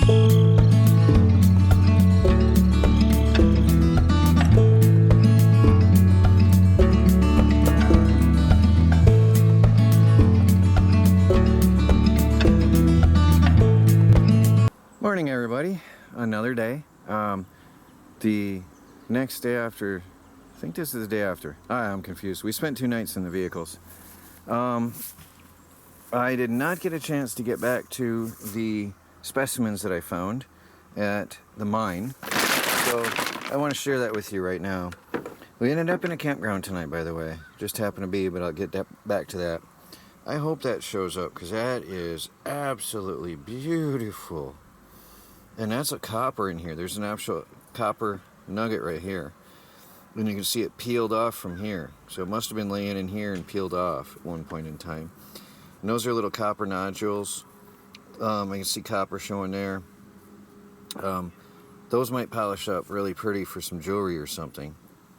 Morning everybody, another day. The next day after, I think this is the day after. I'm confused. We spent 2 nights in the vehicles. I did not get a chance to get back to the specimens that I found at the mine. So I want to share that with you right now. We ended up in a campground tonight, by the way. Just happened to be, but I'll get back to that. I hope that shows up because that is absolutely beautiful. And that's a copper in here. There's an actual copper nugget right here. And you can see it peeled off from here. So it must have been laying in here and peeled off at one point in time. And those are little copper nodules. I can see copper showing there. Those might polish up really pretty for some jewelry or something.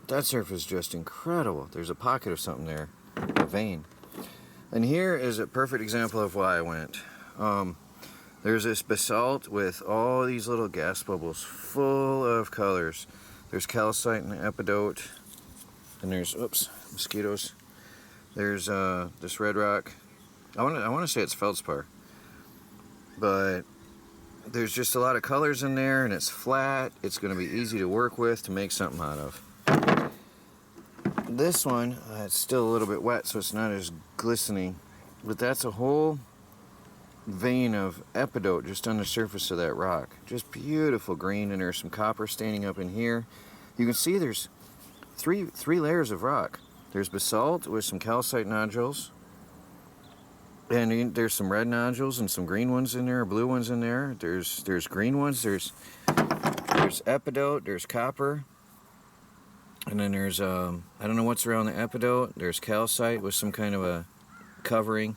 That surface is just incredible. There's a pocket of something there, a vein. And here is a perfect example of why I went. There's this basalt with all these little gas bubbles full of colors. There's calcite and epidote, and there's, oops, mosquitoes. There's this red rock. I want to say it's feldspar, but there's just a lot of colors in there, and it's flat. It's going to be easy to work with to make something out of. This one, it's still a little bit wet, so it's not as glistening, but that's a whole vein of epidote just on the surface of that rock. Just beautiful green, and there's some copper standing up in here. You can see there's three layers of rock. There's basalt with some calcite nodules, and there's some red nodules and some green ones in there, blue ones in there. There's green ones. There's epidote. There's copper, and then there's I don't know what's around the epidote. There's calcite with some kind of a covering.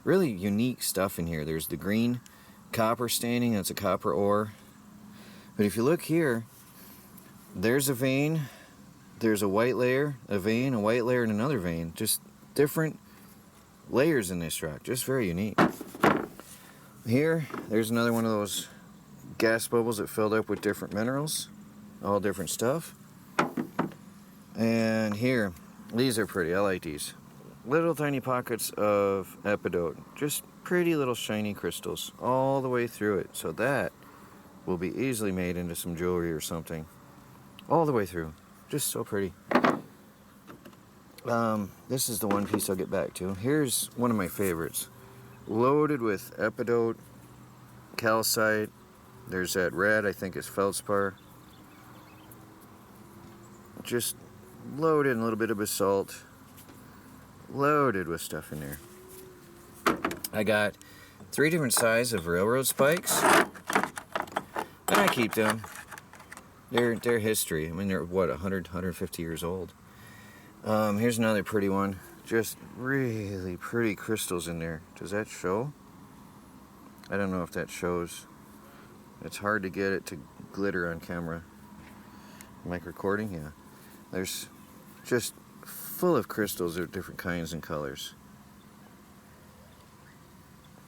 Really unique stuff in here. There's the green copper staining, that's a copper ore. But if you look here, there's a vein, there's a white layer, a vein, a white layer, and another vein. Just different layers in this rock, just very unique. Here, there's another one of those gas bubbles that filled up with different minerals, all different stuff. And here, these are pretty, I like these. Little tiny pockets of epidote, just pretty little shiny crystals all the way through it. So that will be easily made into some jewelry or something. All the way through, just so pretty. This is the one piece I'll get back to. Here's one of my favorites, loaded with epidote, calcite. There's that red, I think it's feldspar. Just loaded in a little bit of basalt. Loaded with stuff in there. I got 3 different sizes of railroad spikes, and I keep them. They're history. I mean, they're what, 100, 150 years old. Here's another pretty one. Just really pretty crystals in there. Does that show? I don't know if that shows. It's hard to get it to glitter on camera. Mic recording, yeah. There's just full of crystals of different kinds and colors.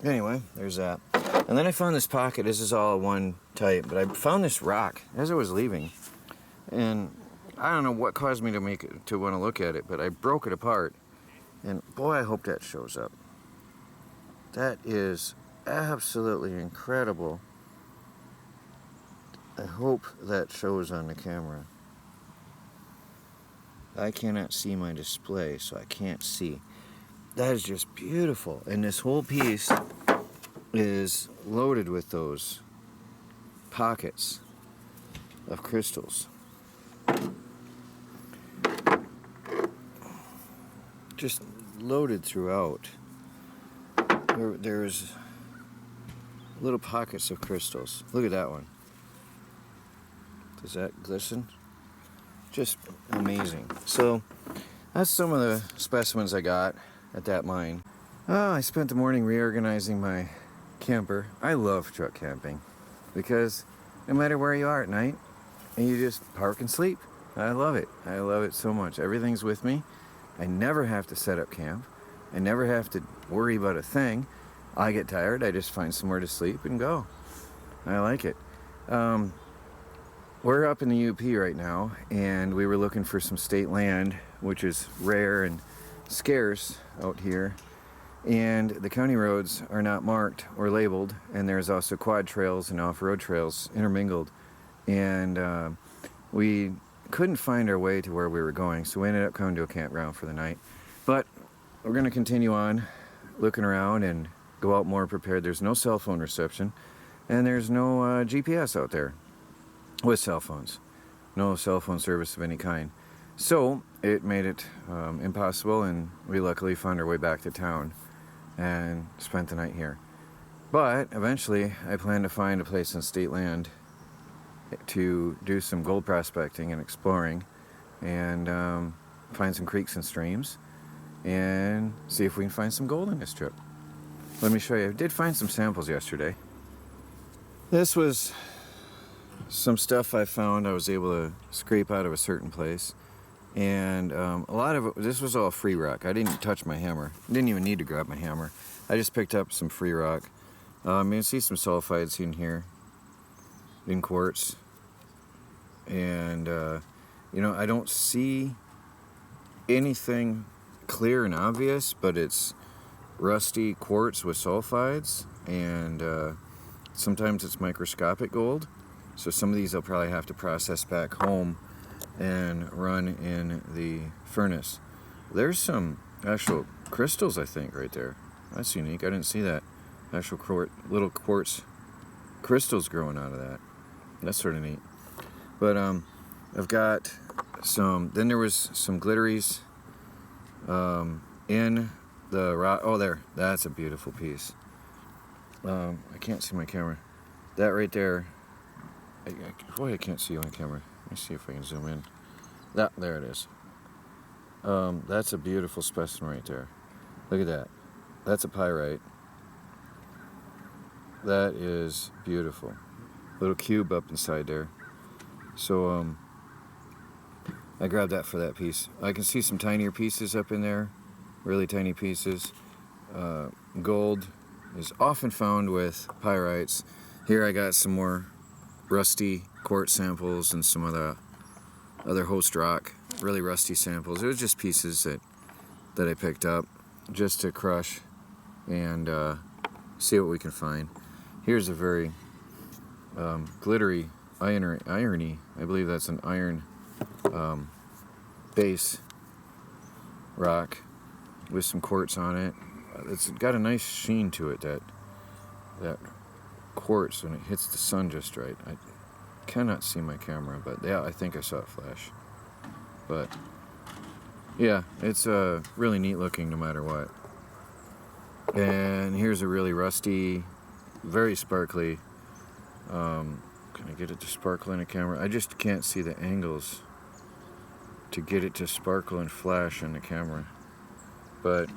Anyway, there's that. And then I found this pocket. This is all one type, but I found this rock as I was leaving, and I don't know what caused me to want to look at it, but I broke it apart, and boy, I hope that shows up. That is absolutely incredible. I hope that shows on the camera. I cannot see my display, so I can't see. That is just beautiful. And this whole piece is loaded with those pockets of crystals. Just loaded throughout. There's little pockets of crystals. Look at that one. Does that glisten? Just amazing. So that's some of the specimens I got at that mine. Oh, I spent the morning reorganizing my camper. I love truck camping because no matter where you are at night, and you just park and sleep. I love it. I love it so much. Everything's with me. I never have to set up camp. I never have to worry about a thing. I get tired, I just find somewhere to sleep and go. I like it. We're up in the UP right now, and we were looking for some state land, which is rare and scarce out here. And the county roads are not marked or labeled, and there's also quad trails and off-road trails intermingled. And we couldn't find our way to where we were going, so we ended up coming to a campground for the night. But we're going to continue on looking around and go out more prepared. There's no cell phone reception, and there's no GPS out there with cell phones. No cell phone service of any kind. So it made it impossible, and we luckily found our way back to town and spent the night here. But eventually I plan to find a place on state land to do some gold prospecting and exploring, and find some creeks and streams and see if we can find some gold on this trip. Let me show you. I did find some samples yesterday. This was some stuff I found I was able to scrape out of a certain place, and a lot of it, this was all free rock. I didn't touch my hammer. I didn't even need to grab my hammer. I just picked up some free rock. You can see some sulfides in here, in quartz, and I don't see anything clear and obvious, but it's rusty quartz with sulfides, and sometimes it's microscopic gold. So some of these I'll probably have to process back home and run in the furnace. There's some actual crystals, I think, right there. That's unique. I didn't see that. Actual little quartz crystals growing out of that. That's sort of neat. But I've got some. Then there was some glitteries in the rock. Oh, there. That's a beautiful piece. I can't see my camera. That right there. Boy, I can't see on camera. Let me see if I can zoom in. There it is. That's a beautiful specimen right there. Look at that. That's a pyrite. That is beautiful. Little cube up inside there. So I grabbed that for that piece. I can see some tinier pieces up in there. Really tiny pieces. Gold is often found with pyrites. Here I got some more rusty quartz samples and some of the other host rock, really rusty samples. It was just pieces that I picked up just to crush and see what we can find. Here's a very glittery irony. I believe that's an iron base rock with some quartz on it. It's got a nice sheen to it, that quartz, when it hits the sun just right. I cannot see my camera, but yeah, I think I saw it flash. But yeah, it's really neat looking no matter what. And here's a really rusty, very sparkly. Can I get it to sparkle in a camera? I just can't see the angles to get it to sparkle and flash in the camera. But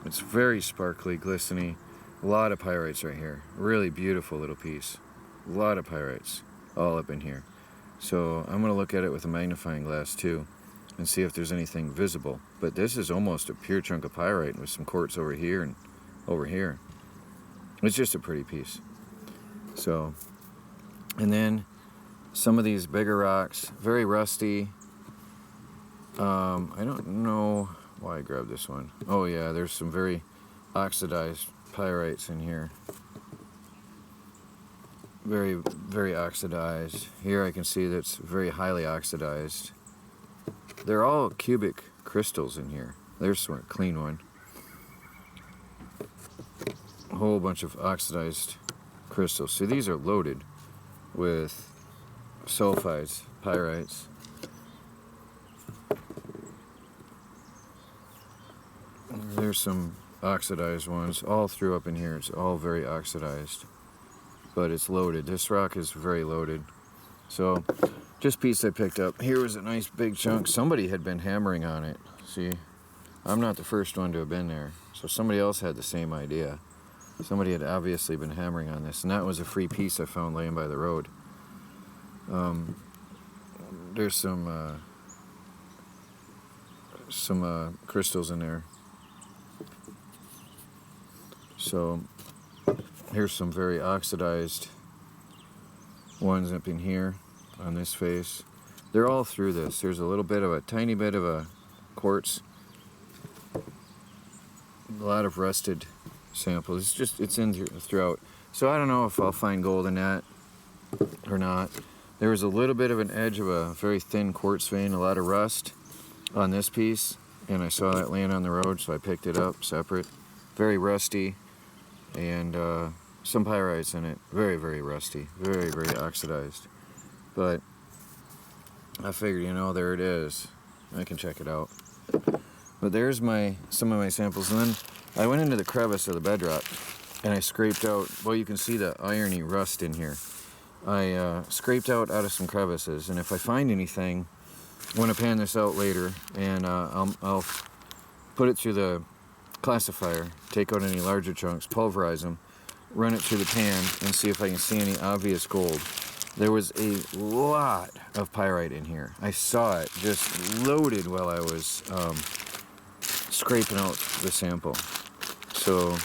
it's very sparkly, glistening. A lot of pyrites right here. Really beautiful little piece. A lot of pyrites all up in here. So I'm going to look at it with a magnifying glass too and see if there's anything visible. But this is almost a pure chunk of pyrite with some quartz over here and over here. It's just a pretty piece. So, and then some of these bigger rocks, very rusty. I don't know why I grabbed this one. Oh yeah, there's some very oxidized pyrites in here. Very, very oxidized. Here I can see that's very highly oxidized. They're all cubic crystals in here. There's a clean one. A whole bunch of oxidized crystals. See, these are loaded with sulfides, pyrites. There's some oxidized ones all through up in here. It's all very oxidized, but it's loaded. This rock is very loaded. So just piece I picked up. Here was a nice big chunk. Somebody had been hammering on it. See, I'm not the first one to have been there, so somebody else had the same idea. Somebody had obviously been hammering on this, and that was a free piece I found laying by the road. There's some crystals in there. So here's some very oxidized ones up in here on this face. They're all through this. There's a little bit of a tiny bit of a quartz, a lot of rusted samples. It's in throughout. So I don't know if I'll find gold in that or not. There was a little bit of an edge of a very thin quartz vein, a lot of rust on this piece, and I saw that laying on the road, so I picked it up separate. Very rusty, and some pyrites in it. Very, very rusty. Very, very oxidized. But I figured, you know, there it is. I can check it out. But there's some of my samples, and then I went into the crevice of the bedrock, and I scraped out, well, you can see the irony rust in here. I scraped out of some crevices, and if I find anything, I want to pan this out later, and I'll put it through the classifier, take out any larger chunks, pulverize them, run it through the pan, and see if I can see any obvious gold. There was a lot of pyrite in here. I saw it just loaded while I was scraping out the sample. So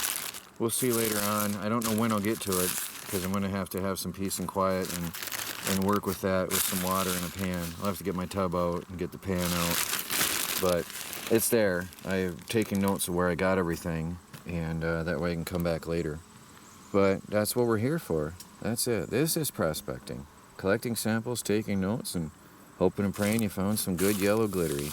we'll see later on. I don't know when I'll get to it, because I'm going to have some peace and quiet and work with that with some water in a pan. I'll have to get my tub out and get the pan out. But it's there. I've taken notes of where I got everything, and that way I can come back later. But that's what we're here for. That's it. This is prospecting. Collecting samples, taking notes, and hoping and praying you found some good yellow glittery.